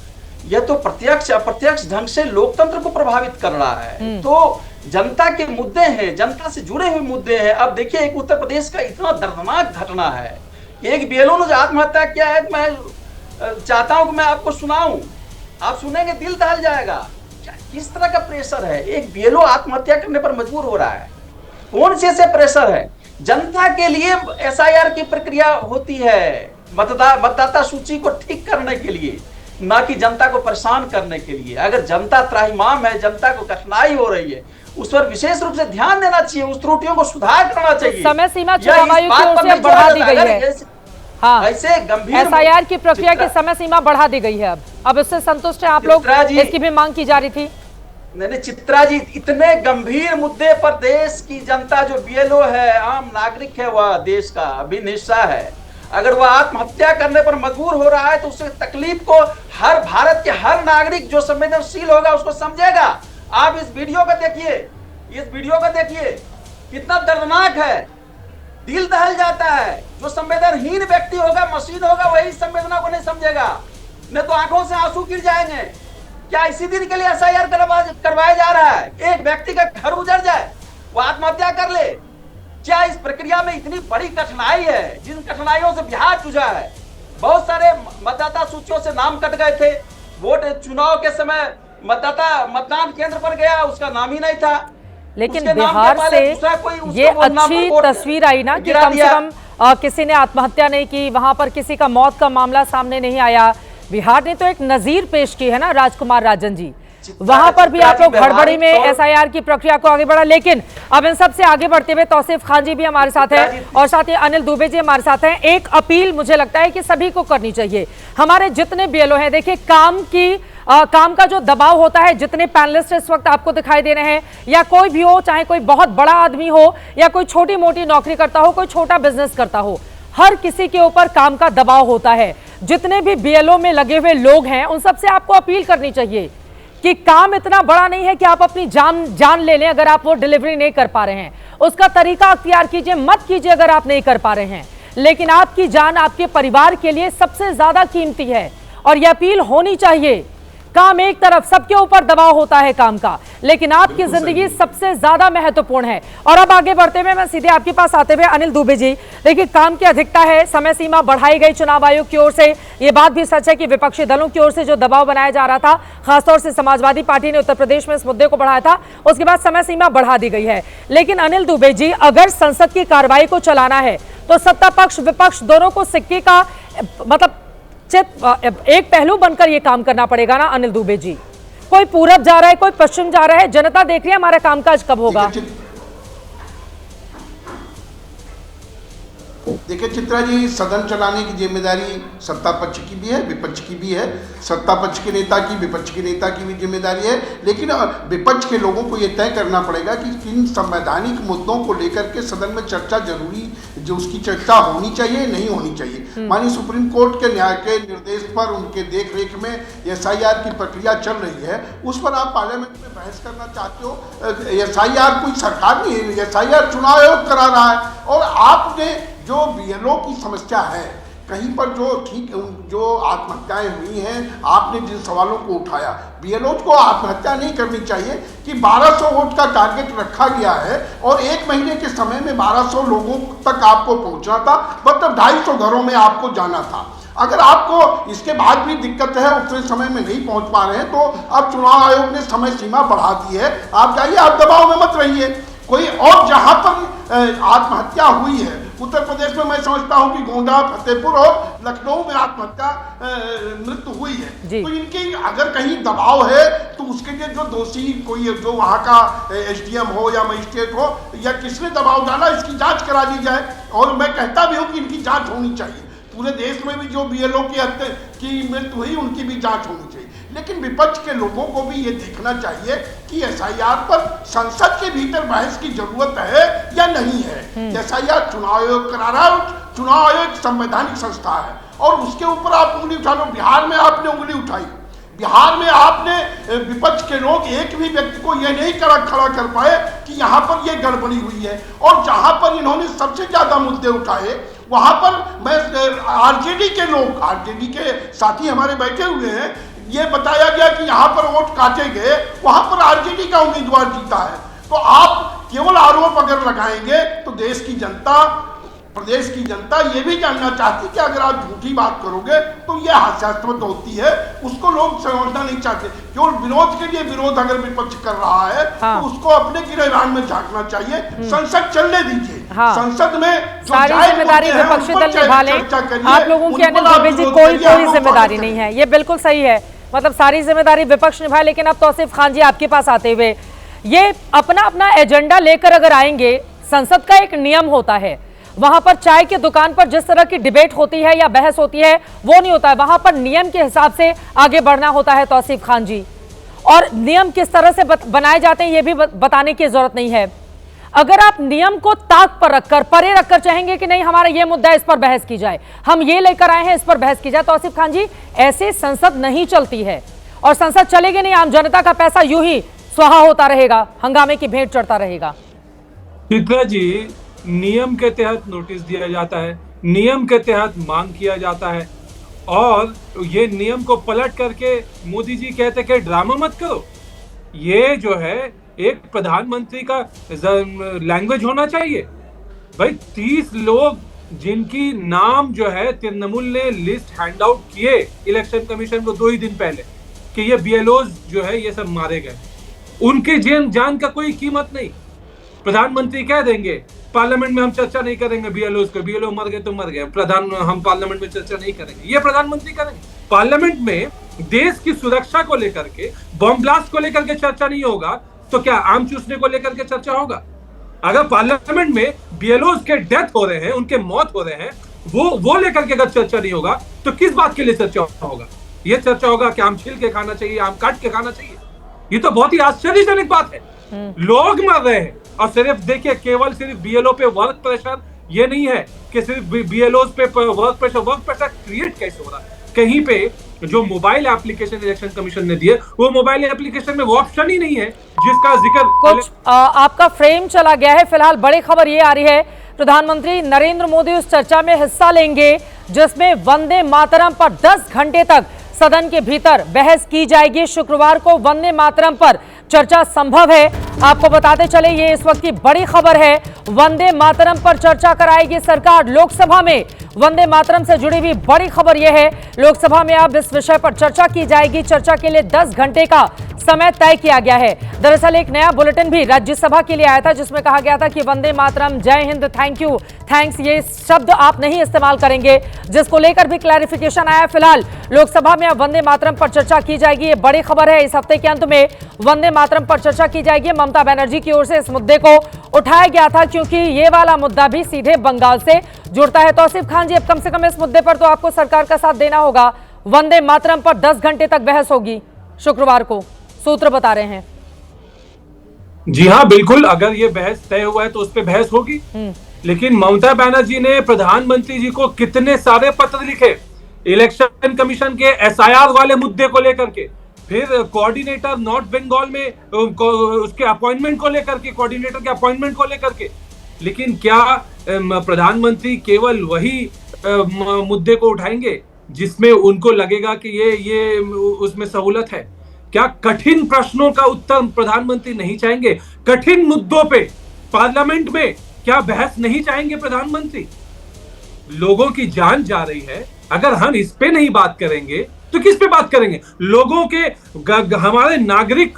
L: यह तो प्रत्यक्ष अप्रत्यक्ष ढंग से लोकतंत्र को प्रभावित कर रहा है। तो जनता के मुद्दे हैं, जनता से जुड़े हुए मुद्दे हैं। अब देखिए एक उत्तर प्रदेश का इतना दर्दनाक घटना है, एक बीएलओ ने जो आत्महत्या किया है, मैं चाहता हूं कि मैं आपको सुनाऊं, आप सुनेंगे दिल दहल जाएगा। किस तरह का प्रेशर है, एक बीएलओ आत्महत्या करने पर मजबूर हो रहा है, कौन से ऐसे प्रेशर है? जनता के लिए एसआईआर की प्रक्रिया होती है, मतदाता सूची को ठीक करने के लिए, ना कि जनता को परेशान करने के लिए। अगर जनता त्राहिमाम है, जनता को कठिनाई हो रही है, उस पर विशेष रूप से ध्यान देना चाहिए, उस त्रुटियों को सुधार करना चाहिए।
B: समय सीमा चुनाव आयोग की ओर से बढ़ा दी गई है। हाँ,
L: ऐसे गंभीर
B: एसआईआर की प्रक्रिया की समय सीमा बढ़ा दी गई है। अब इससे संतुष्ट है आप लोग? इसकी भी मांग की जा रही थी।
L: नहीं चित्रा जी, इतने गंभीर मुद्दे पर देश की जनता, जो बीएलओ है, आम नागरिक है, वह देश का अभिन्न हिस्सा है, अगर वह आत्महत्या करने पर मजबूर हो रहा है तो उससे तकलीफ को हर भारत के हर नागरिक जो संवेदनशील होगा उसको समझेगा। आप इस वीडियो को देखिए, इस वीडियो को देखिए, कितना दर्दनाक है, दिल दहल जाता है। जो संवेदनहीन व्यक्ति होगा, मशीन होगा, वही संवेदना को नहीं समझेगा, नहीं तो आंखों से आंसू गिर जाएंगे। क्या इसी दिन के लिए एसआईआर करवाया जा रहा है? एक व्यक्ति का घर उजड़ जाए, वो आत्महत्या कर ले, क्या इस प्रक्रिया में इतनी बड़ी कठिनाई है? जिन कठिनाइयों से बिहार जूझा है, बहुत सारे मतदाता सूचियों से नाम कट गए थे, वोट चुनाव के समय मतदाता मतदान केंद्र पर गया, उसका नाम ही नहीं था,
B: लेकिन बिहार से ये अच्छी तस्वीर आई ना कि कम से कम किसी ने आत्महत्या नहीं की, वहां पर किसी का मौत का मामला सामने नहीं आया। बिहार ने तो एक नजीर पेश की है ना, राजकुमार राजन जी, वहां पर भी आप लोग हड़बड़ी में एसआईआर की प्रक्रिया को आगे बढ़ा। लेकिन अब इन सब से आगे बढ़ते हुए तौसीफ खान जी भी हमारे साथ हैं और साथ ही अनिल दुबे जी हमारे साथ हैं। एक अपील मुझे लगता है कि सभी को करनी चाहिए, हमारे जितने बीएलओ हैं, देखिए काम का जो दबाव होता है, जितने पैनलिस्ट इस वक्त आपको दिखाई दे रहे हैं, या कोई भी हो, चाहे कोई बहुत बड़ा आदमी हो या कोई छोटी मोटी नौकरी करता हो, कोई छोटा बिजनेस करता हो, हर किसी के ऊपर काम का दबाव होता है। जितने भी बीएलओ में लगे हुए लोग हैं, उन सबसे आपको अपील करनी चाहिए कि काम इतना बड़ा नहीं है कि आप अपनी जान ले लें अगर आप वो डिलीवरी नहीं कर पा रहे हैं। उसका तरीका अख्तियार कीजिए, मत कीजिए अगर आप नहीं कर पा रहे हैं, लेकिन आपकी जान आपके परिवार के लिए सबसे ज्यादा कीमती है और यह अपील होनी चाहिए। काम एक तरफ, सबके ऊपर दबाव होता है काम का, लेकिन आपकी जिंदगी सबसे ज्यादा महत्वपूर्ण है। और अब आगे बढ़ते हुए मैं सीधे आपके पास आते हुए अनिल दुबे जी, देखिए काम की अधिकता है, समय सीमा बढ़ाई गई चुनाव आयोग की ओर से, ये बात भी सच है कि विपक्षी दलों की ओर से जो दबाव बनाया जा रहा था, खासतौर से समाजवादी पार्टी ने उत्तर प्रदेश में इस मुद्दे को बढ़ाया था, उसके बाद समय सीमा बढ़ा दी गई है। लेकिन अनिल दुबे जी, अगर संसद की कार्रवाई को चलाना है तो सत्ता पक्ष विपक्ष दोनों को सिक्के का मतलब एक पहलू बनकर ये काम करना पड़ेगा ना अनिल दुबे जी। कोई पूरब जा रहा है, कोई पश्चिम जा रहा है, जनता देख रही है हमारा कामकाज कब होगा।
M: देखिए चित्रा जी, सदन चलाने की जिम्मेदारी सत्ता पक्ष की भी है, विपक्ष की भी है। सत्ता पक्ष के नेता की, विपक्ष के नेता की भी जिम्मेदारी है, लेकिन विपक्ष के लोगों को यह तय करना पड़ेगा कि किन संवैधानिक मुद्दों को लेकर के सदन में चर्चा जरूरी, जो उसकी चर्चा होनी चाहिए, नहीं होनी चाहिए। माननीय सुप्रीम कोर्ट के न्याय के निर्देश पर, उनके देख रेख में एसआईआर की प्रक्रिया चल रही है, उस पर आप पार्लियामेंट में बहस करना चाहते हो। एसआईआर कोई सरकार नहीं है, एसआईआर चुनाव आयोग करा रहा है, और आपने जो बीएलओ की समस्या है, कहीं पर जो आत्महत्याएं हुई हैं, आपने जिन सवालों को उठाया, बीएलओ को आत्महत्या नहीं करनी चाहिए कि 1200 वोट का टारगेट रखा गया है और 1 महीने के समय में 1200 लोगों तक आपको पहुंचना था, मतलब 250 घरों में आपको जाना था। अगर आपको इसके बाद भी दिक्कत है, उतने समय में नहीं पहुंच पा रहे हैं, तो अब चुनाव आयोग ने समय सीमा बढ़ा दी है, आप जाइए, आप दबाव में मत रहिए। कोई और जहां पर आत्महत्या हुई है, उत्तर प्रदेश में मैं समझता हूं कि गोंडा, फतेहपुर और लखनऊ में आत्महत्या मृत्यु हुई है, तो इनके अगर कहीं दबाव है तो उसके लिए जो दोषी कोई, जो वहां का एसडीएम हो या मजिस्ट्रेट हो या किसने दबाव डाला, इसकी जांच करा दी जाए। और मैं कहता भी हूं कि इनकी जांच होनी चाहिए, पूरे देश में भी जो बीएलओ की हत्या की मृत्यु हुई उनकी भी जांच होनी चाहिए। लेकिन विपक्ष के लोगों को भी ये देखना चाहिए कि एसआईआर पर संसद के भीतर बहस की जरूरत है या नहीं है। एसआईआर चुनाव आयोग करा रहा है, चुनाव आयोग संवैधानिक संस्था है और उसके ऊपर आप उंगली उठा लो। बिहार में आपने उंगली उठाई, बिहार में आपने विपक्ष के लोग एक भी व्यक्ति को यह नहीं खड़ा कर पाए कि यहाँ पर यह गड़बड़ी हुई है, और जहां पर इन्होंने सबसे ज्यादा मुद्दे उठाए वहां पर मैं आरजेडी के लोग, आरजेडी के साथी हमारे बैठे हुए हैं, ये बताया गया कि यहाँ पर वोट काटे गए, वहां पर आरजेडी का उम्मीदवार जीता है। तो आप केवल आरोप अगर लगाएंगे तो देश की जनता, प्रदेश की जनता ये भी जानना चाहती है कि अगर आप झूठी बात करोगे तो यह हास्यास्पद होती है, उसको लोग समझना नहीं चाहते। केवल विरोध के लिए विरोध अगर विपक्ष कर रहा है तो उसको अपने गिरेबान में झांकना चाहिए। संसद चलने दीजिए। संसद में
B: सारी जिम्मेदारी विपक्षी दल निभा लें। आप लोगों की अनिल दुबे जी कोई जिम्मेदारी नहीं है, ये बिल्कुल सही है। मतलब सारी जिम्मेदारी विपक्ष निभाए। लेकिन अब तौसीफ खान जी आपके पास आते हुए, ये अपना अपना एजेंडा लेकर अगर आएंगे, संसद का एक नियम होता है, वहां पर चाय की दुकान पर जिस तरह की डिबेट होती है या बहस होती है वो नहीं होता है, वहां पर नियम के हिसाब से आगे बढ़ना होता है तौसीफ खान जी। और नियम किस तरह से बनाए जाते हैं ये भी बताने की जरूरत नहीं है। अगर आप नियम को ताक पर रखकर, परे रखकर चाहेंगे कि नहीं हमारा ये मुद्दा, इस पर बहस की जाए, हम ये लेकर आए हैं, इस पर बहस की जाए, तौसीफ खान जी ऐसे संसद नहीं चलती है। और संसद चलेगी नहीं, आम जनता का पैसा यूं ही स्वाहा होता रहेगा, हंगामे की भेंट चढ़ता रहेगा।
N: चित्रा जी, नियम के तहत नोटिस दिया जाता है, नियम के तहत मांग किया जाता है, और ये नियम को पलट करके मोदी जी कहते कि ड्रामा मत करो। ये जो है एक प्रधानमंत्री का लैंग्वेज होना चाहिए। भाई 30 लोग जिनकी नाम जो है तृणमूल ने लिस्ट हैंड आउट किए इलेक्शन कमीशन को 2 ही दिन पहले कि ये बीएलओ जो है ये सब मारे गए, उनके जान का कोई कीमत नहीं। प्रधानमंत्री कह देंगे पार्लियामेंट में हम चर्चा नहीं करेंगे बीएलओ को, बीएलओ मर गए तो मर गए, हम पार्लियामेंट में चर्चा नहीं करेंगे, ये प्रधानमंत्री करेंगे। पार्लियामेंट में देश की सुरक्षा को लेकर के, बम ब्लास्ट को लेकर के चर्चा नहीं होगा तो क्या आम चूसने को लेकर के चर्चा होगा? अगर पार्लियामेंट में बीएलओ के डेथ हो रहे हैं, उनके मौत हो रहे हैं, वो लेकर के अगर चर्चा नहीं होगा तो किस बात के लिए चर्चा होगा? ये चर्चा होगा कि आम छील के खाना चाहिए, आम काट के खाना चाहिए। ये तो बहुत ही आश्चर्यजनक बात है। लोग मर रहे हैं और सिर्फ देखिए, केवल सिर्फ बीएलओ पे वर्क प्रेशर ये नहीं है कि सिर्फ बीएलओ पे वर्क प्रेशर क्रिएट कैसे हो रहा है। कहीं पे जो मोबाइल एप्लीकेशन इलेक्शन कमीशन ने दिए, वो मोबाइल एप्लीकेशन में वो ऑप्शन ही नहीं है जिसका जिक्र
B: कुछ आपका फ्रेम चला गया है। फिलहाल बड़ी खबर ये आ रही है, प्रधानमंत्री नरेंद्र मोदी उस चर्चा में हिस्सा लेंगे जिसमें वंदे मातरम पर 10 घंटे तक सदन के भीतर बहस की जाएगी। शुक्रवार को वंदे मातरम पर चर्चा संभव है। आपको बताते चले, ये इस वक्त की बड़ी खबर है। वंदे मातरम पर चर्चा कराएगी सरकार। लोकसभा में वंदे मातरम से जुड़ी हुई बड़ी खबर यह है, लोकसभा में अब इस विषय पर चर्चा की जाएगी। चर्चा के लिए 10 घंटे का समय तय किया गया है। दरअसल एक नया बुलेटिन भी राज्यसभा के लिए आया था जिसमें कहा गया था कि वंदे मातरम, जय हिंद, थैंक यू, थैंक्स, ये शब्द आप नहीं इस्तेमाल करेंगे, जिसको लेकर भी क्लैरिफिकेशन आया। फिलहाल लोकसभा में अब वंदे मातरम पर चर्चा की जाएगी। ये बड़ी खबर है। इस हफ्ते के अंत में वंदे मातरम पर चर्चा की जाएगी। ममता बनर्जी की ओर से इस मुद्दे को उठाया गया था क्योंकि ये वाला मुद्दा भी सीधे बंगाल से जुड़ता है। तौसीफ खान जी, अब कम से कम इस मुद्दे पर तो आपको सरकार का साथ देना होगा। वंदे मातरम पर 10 घंटे तक बहस होगी शुक्रवार को, सूत्र बता रहे हैं।
N: जी हाँ, बिल्कुल, अगर ये बहस तय हुआ है तो उस पर बहस होगी। लेकिन ममता बनर्जी ने प्रधानमंत्री जी को कितने सारे पत्र लिखे इलेक्शन कमीशन के एसआईआर वाले मुद्दे को लेकर के, फिर कोऑर्डिनेटर नॉर्थ बंगाल में उसके अपॉइंटमेंट को लेकर के, कोऑर्डिनेटर के अपॉइंटमेंट को लेकर के। लेकिन क्या प्रधानमंत्री केवल वही मुद्दे को उठाएंगे जिसमें उनको लगेगा कि ये उसमें सहूलत है? क्या कठिन प्रश्नों का उत्तर प्रधानमंत्री नहीं चाहेंगे? कठिन मुद्दों पे पार्लियामेंट में क्या बहस नहीं चाहेंगे प्रधानमंत्री? लोगों की जान जा रही है, अगर हम इस पे नहीं बात करेंगे तो किस पे बात करेंगे? लोगों के, हमारे नागरिक,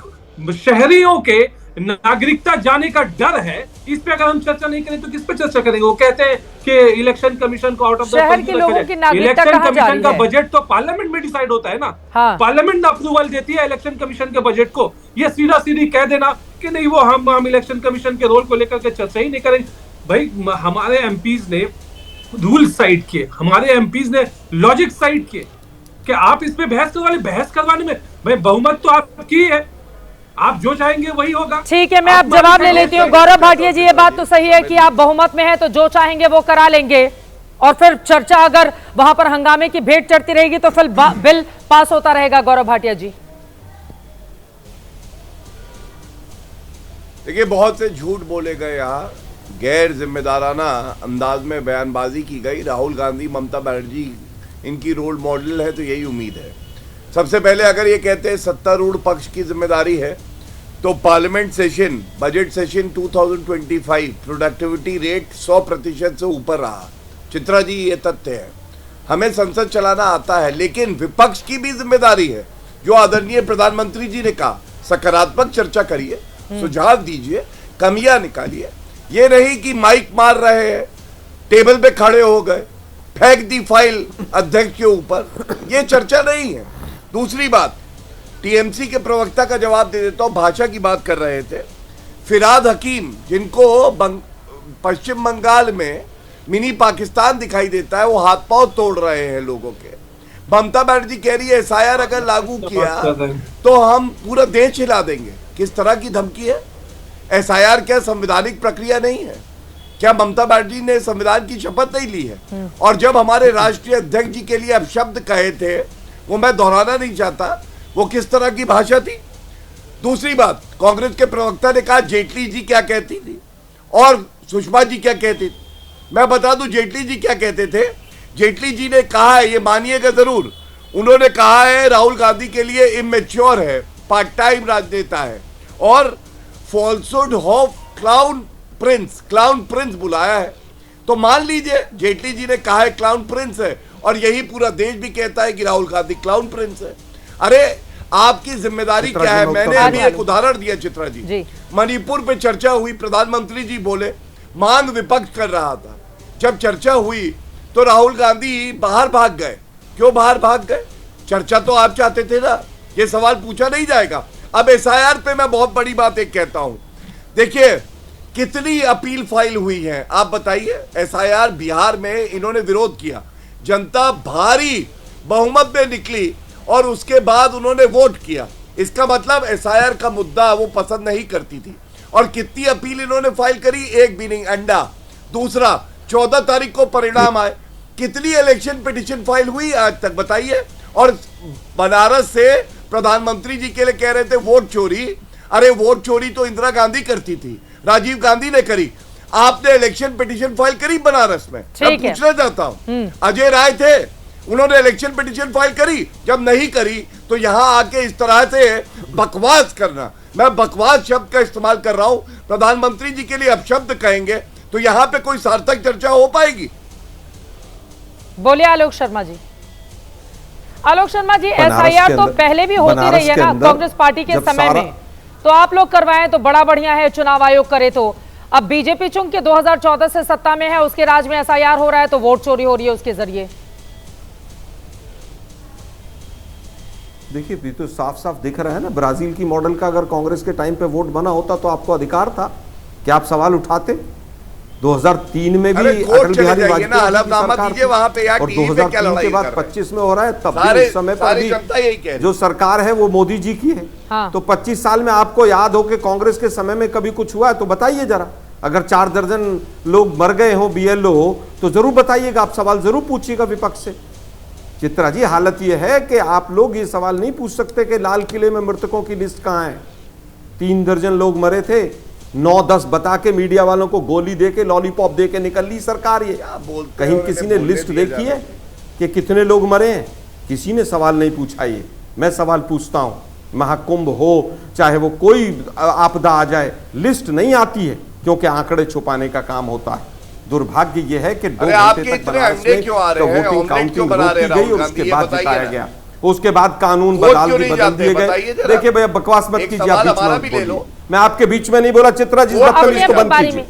N: शहरियों के नागरिकता जाने का डर है। इस पे अगर हम चर्चा नहीं करें तो किस पे चर्चा करेंगे? वो कहते हैं कि इलेक्शन कमीशन को out of the election commission का बजट तो पार्लियामेंट में डिसाइड होता है ना। हाँ। पार्लियामेंट अप्रूवल देती है इलेक्शन कमीशन के बजट को। ये सीधा सीधी कह देना कि नहीं, वो हम इलेक्शन कमीशन के रोल को लेकर के चर्चा ही नहीं करेंगे। भाई, हमारे एमपीज ने रूल साइड किए, हमारे एमपीज ने लॉजिक साइड किए कि आप इस पे बहस करवाने में, भाई बहुमत तो आपकी है, आप जो चाहेंगे वही होगा।
B: ठीक है, मैं आप जवाब ले लेती हूँ। गौरव भाटिया जी, ये बात तो सही है कि आप बहुमत में हैं तो जो चाहेंगे वो करा लेंगे, और फिर चर्चा अगर वहां पर हंगामे की भेंट चढ़ती रहेगी तो फिर बिल पास होता रहेगा। गौरव भाटिया जी,
G: देखिए, बहुत से झूठ बोले गए, यहाँ गैर जिम्मेदाराना अंदाज में बयानबाजी की गई। राहुल गांधी, ममता बनर्जी इनकी रोल मॉडल है, तो यही उम्मीद है। सबसे पहले अगर ये कहते हैं सत्तारूढ़ पक्ष की जिम्मेदारी है, तो parliament session, budget session 2025 productivity rate 100% से ऊपर रहा। चित्रा जी, ये तथ्य है। हमें संसद चलाना आता है, लेकिन विपक्ष की भी जिम्मेदारी है। जो आदरणीय प्रधानमंत्री जी ने कहा, सकारात्मक चर्चा करिए, सुझाव दीजिए, कमियां निकालिए। ये नहीं कि माइक मार रहे हैं, टेबल पे खड़े हो गए, फेंक दी फाइल अध्यक्ष के ऊपर, ये चर्चा नहीं है। दूसरी बात, टीएमसी के प्रवक्ता का जवाब दे देता हूं। भाषा की बात कर रहे थे फिराद हकीम, जिनको पश्चिम बंगाल में मिनी पाकिस्तान दिखाई देता है, वो हाथ पांव तोड़ रहे हैं लोगों के। ममता बनर्जी कह रही है एसआईआर अगर लागू किया तो हम पूरा देश हिला देंगे। किस तरह की धमकी है? एसआईआर क्या संवैधानिक प्रक्रिया नहीं है? क्या ममता बनर्जी ने संविधान की शपथ नहीं ली है? और जब हमारे राष्ट्रीय अध्यक्ष जी के लिए अपशब्द कहे थे, वो मैं दोहराना नहीं चाहता, वो किस तरह की भाषा थी? दूसरी बात, कांग्रेस के प्रवक्ता ने कहा जेटली जी क्या कहती थी और सुषमा जी क्या कहती थी। मैं बता दूं जेटली जी क्या कहते थे। जेटली जी ने कहा है, ये मानिएगा जरूर, उन्होंने कहा है राहुल गांधी के लिए इमेच्योर है, पार्ट टाइम राजनेता है और फॉल्सहुड ऑफ क्लाउन प्रिंस बुलाया है। तो मान लीजिए जेटली जी ने कहा है क्लाउन प्रिंस है, और यही पूरा देश भी कहता है कि राहुल गांधी क्लाउन प्रिंस है। अरे आपकी जिम्मेदारी क्या है? मैंने अभी एक उदाहरण दिया चित्रा जी। मणिपुर पे चर्चा हुई, प्रधानमंत्री जी बोले, मांग विपक्ष कर रहा था। जब चर्चा हुई तो राहुल गांधी बाहर भाग गए। क्यों बाहर भाग गए? चर्चा तो आप चाहते थे ना, ये सवाल पूछा नहीं जाएगा। अब एसआईआर पे मैं बहुत बड़ी बात एक कहता हूं, देखिए कितनी अपील फाइल हुई है, आप बताइए। एसआईआर बिहार में इन्होंने विरोध किया, जनता भारी बहुमत में निकली और उसके बाद उन्होंने वोट किया। इसका मतलब एसआईआर का मुद्दा वो पसंद नहीं करती थी। और कितनी अपील इन्होंने फाइल करी? एक भी नहीं, अंडा। दूसरा, 14 तारीख को परिणाम आए, कितनी इलेक्शन पिटीशन फाइल हुई आज तक बताइए? और बनारस से प्रधानमंत्री जी के लिए कह रहे थे वोट चोरी। अरे वोट चोरी तो इंदिरा गांधी करती थी, राजीव गांधी ने करी। आपने इलेक्शन पिटीशन फाइल करी बनारस में? मैं पूछना चाहता हूं, अजय राय थे, उन्होंने इलेक्शन पिटीशन फाइल करी? जब नहीं करी तो यहां आके इस तरह से बकवास करना, मैं बकवास शब्द का इस्तेमाल कर रहा हूं, प्रधानमंत्री जी के लिए अपशब्द कहेंगे तो यहां पे कोई सार्थक चर्चा हो पाएगी?
B: बोलिए आलोक शर्मा जी। आलोक शर्मा जी, एसआईआर तो पहले भी होती रही है ना कांग्रेस पार्टी के समय में, तो आप लोग करवाएं तो बड़ा बढ़िया है, चुनाव आयोग करे तो। अब बीजेपी चूंकि 2014 से सत्ता में है, उसके राज में एसआईआर हो रहा है तो वोट चोरी हो रही है उसके जरिए।
J: देखिए, ये तो साफ साफ दिख रहा है ना, ब्राजील की मॉडल का अगर कांग्रेस के टाइम पे वोट बना होता तो आपको अधिकार था कि आप सवाल उठाते। 2003 में भी अटल बिहारी वाजपेयी और 2003 के बाद 25 में हो रहा है, तब भी उस समय पर भी जो सरकार है वो मोदी जी की है। हाँ। तो 25 साल में आपको याद हो कि कांग्रेस के समय में कभी कुछ हुआ है तो बताइए जरा। अगर 4 दर्जन लोग मर गए हो, बीएलओ हो, तो जरूर बताइएगा, आप सवाल जरूर पूछिएगा विपक्ष से। चित्रा जी, हालत यह है कि आप लोग ये सवाल नहीं पूछ सकते कि लाल किले में मृतकों की लिस्ट कहां है। 3 दर्जन लोग मरे थे, 9-10 बता के मीडिया वालों को गोली दे के, लॉलीपॉप दे के निकल ली सरकार। ये कहीं किसी ने लिस्ट देखी है कि कितने लोग मरे हैं? किसी ने सवाल नहीं पूछा। ये मैं सवाल पूछता हूं, महाकुंभ हो चाहे वो कोई आपदा आ जाए, लिस्ट नहीं आती है क्योंकि आंकड़े छुपाने का काम होता है। दुर्भाग्य ये है कि 2 घंटे तक बनारस में तो वोटिंग काउंटिंग रोकी गई और उसके बाद जिताया गया। उसके बाद कानून बदल दिए गए। देखिए भैया, बकवास मत कीजिए, आप बीच में बोलिए। मैं आपके बीच में नहीं बोला चित्रा जी, इसको बंद कीजिए,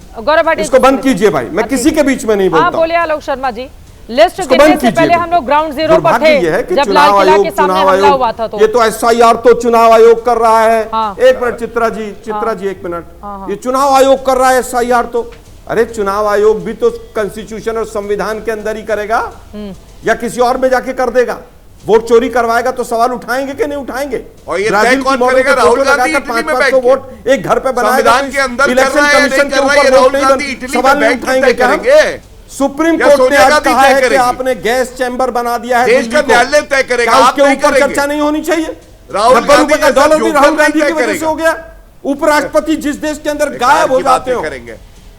J: इसको बंद कीजिए भाई, मैं किसी के बीच में नहीं बोलता।
B: बोलिए आलोक शर्मा जी, लिस्ट गिनने से पहले हम लोग ग्राउंड जीरो पर थे जब लाल किला के सामने हमला हुआ था। तो
J: ये तो एसआईआर तो चुनाव आयोग कर रहा है। एक मिनट चित्रा जी, एक मिनट, ये चुनाव आयोग कर रहा है एसआईआर तो। अरे चुनाव आयोग भी तो कॉन्स्टिट्यूशन और संविधान के अंदर ही करेगा या किसी और में जाके कर देगा? वोट चोरी करवाएगा तो सवाल उठाएंगे कि नहीं उठाएंगे? और ये तय कौन करेगा? राहुल गांधी 500 वोट एक घर पे बनाएगा, इलेक्शन कमीशन के ऊपर वोट नहीं, सवाल नहीं उठाएंगे क्या? सुप्रीम कोर्ट ने आज कहा है कि आपने गैस चैम्बर बना दिया है,
G: देश का न्यायालय तय करेगा,
J: उसके ऊपर चर्चा नहीं होनी चाहिए? राहुल गांधी का डॉलर भी राहुल गांधी की वजह से हो गया। उपराष्ट्रपति जिस देश के अंदर गायब हो जाते हो।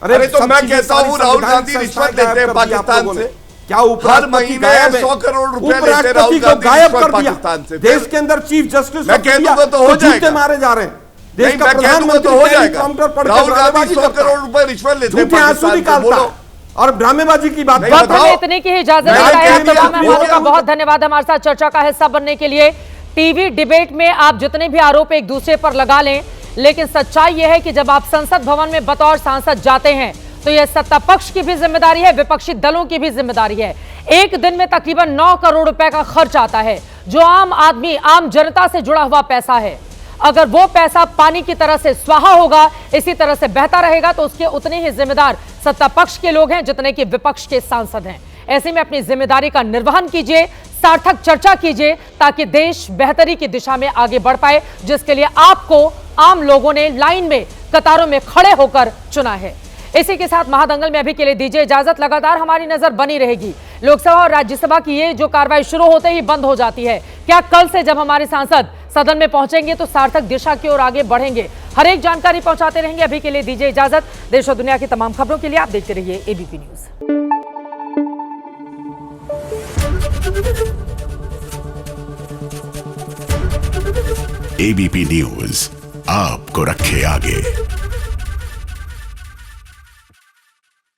G: अरे तो मैं कहता हूँ राहुल गांधी रिश्वत लेते हैं पाकिस्तान से,
J: क्या हर महीने 100 करोड़ रुपए लेते राहुल गांधी गायब कर दिया पाकिस्तान से। देश के अंदर चीफ जस्टिस
G: मैं कह दूंगा तो हो जाएगा,
J: मारे जा रहे हैं।
D: देश
G: नहीं,
D: का
G: मैं कह दूंगा
D: प्रधानमंत्री
G: तो हो
D: टेली
G: जाएगा।
D: काउंटर पढ़कर
G: राहुल गांधी
D: ड्रामेबाजी
G: 100
D: करता
G: करोड़
D: है,
G: रुपए रिश्वत लेते हैं
D: झूठे आंसू
G: पाकिस्तान से,
D: निकालता
G: बोलो।
D: है और ड्रामेबाजी की बात
B: वक्त हमें इतने की ही इजाजत देता है।
D: नहीं,
B: तमाम
D: नहीं,
B: मेहमानों का बहुत धन्यवाद हमारे साथ चर्चा का हिस्सा बनने के लिए। टीवी डिबेट में आप जितने भी आरोप एक दूसरे पर लगा लें, लेकिन सच्चाई यह है कि जब आप संसद भवन में बतौर सांसद जाते हैं तो यह सत्ता पक्ष की भी जिम्मेदारी है, विपक्षी दलों की भी जिम्मेदारी है। एक दिन में तकरीबन 9 करोड़ रुपए का खर्च आता है, जो आम आदमी, आम जनता से जुड़ा हुआ पैसा है। अगर वो पैसा पानी की तरह से स्वाहा होगा, इसी तरह से बहता रहेगा, तो उसके उतने ही जिम्मेदार सत्ता पक्ष के लोग हैं जितने कि विपक्ष के सांसद हैं। ऐसे में अपनी जिम्मेदारी का निर्वहन कीजिए, सार्थक चर्चा कीजिए, ताकि देश बेहतरी की दिशा में आगे बढ़ पाए, जिसके लिए आपको आम लोगों ने लाइन में, कतारों में खड़े होकर चुना है। इसी के साथ महादंगल में अभी के लिए दीजिए इजाजत। लगातार हमारी नजर बनी रहेगी। लोकसभा और राज्यसभा की ये जो कार्रवाई शुरू होते ही बंद हो जाती है, क्या कल से जब हमारे सांसद सदन में पहुंचेंगे तो सार्थक दिशा की ओर आगे बढ़ेंगे? हर एक जानकारी पहुंचाते रहेंगे। अभी के लिए दीजिए इजाजत। देश और दुनिया की तमाम खबरों के लिए आप देखते रहिए एबीपी न्यूज।
A: एबीपी न्यूज आपको रखे आगे।